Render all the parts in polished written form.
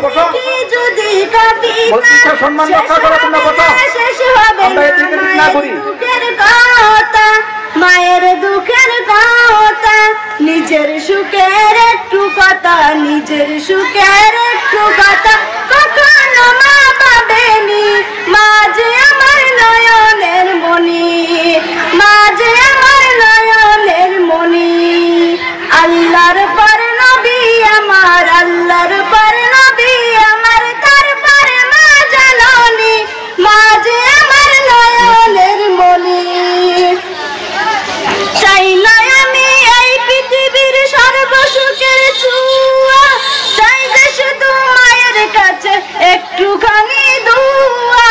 বসো। যদি কবিতা সম্মান রক্ষা করো, তোমরা বসো। শেষ হবে না দুঃখের কথা, মায়ের দুঃখের কথা, নিজের সুখের একটু কথা, নিজের সুখের একটু কথা কখনো মা পাবেনি। মা যে আমার নয়নের মণি, মা যে আমার নয়নের মণি। আল্লাহর পর নবী আমার, আল্লাহর পর নবী আমার, তারপরে মা জাননী, মা যে আমার নয়নের মণি। চাই না আমি এই পৃথিবীর সর্বসুখের ছোঁয়া, চাই যে শুধু মায়ের কাছে একটুখানি দোয়া,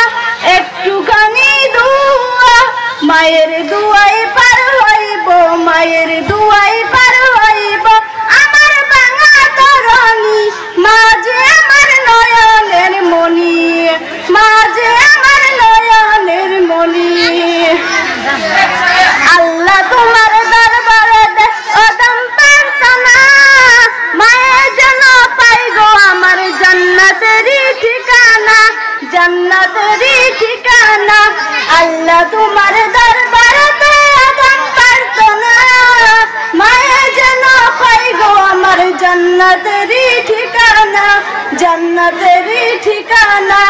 একটুখানি দোয়া। মায়ের দুয়াই পার হইব, মায়ের দুয়াই পার হইব আমার ভাঙা তরণী। মা যে আমার নয়নের মণি, মা যে আমার নয়নের মণি। আল্লাহ তোমার দরবারে ওদম প্রার্থনা, মায়ের জন্য পাই গো আমার জান্নাতেরই ঠিকানা, জান্নাতেরই ঠিকানা। আল্লাহ তোমার দরবারে ওদম প্রার্থনা, মায়ের জন্য পাই গো আমার জান্নাতেরই ঠিকানা, জান্নাতেরই ঠিকানা।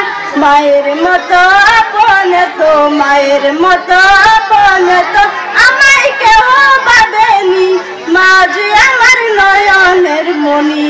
মায়ের মতো আপন তো, মায়ের মতো আপন তো আমায় কেউ ভাবেনি। মা যে আমার নয়নের মণি।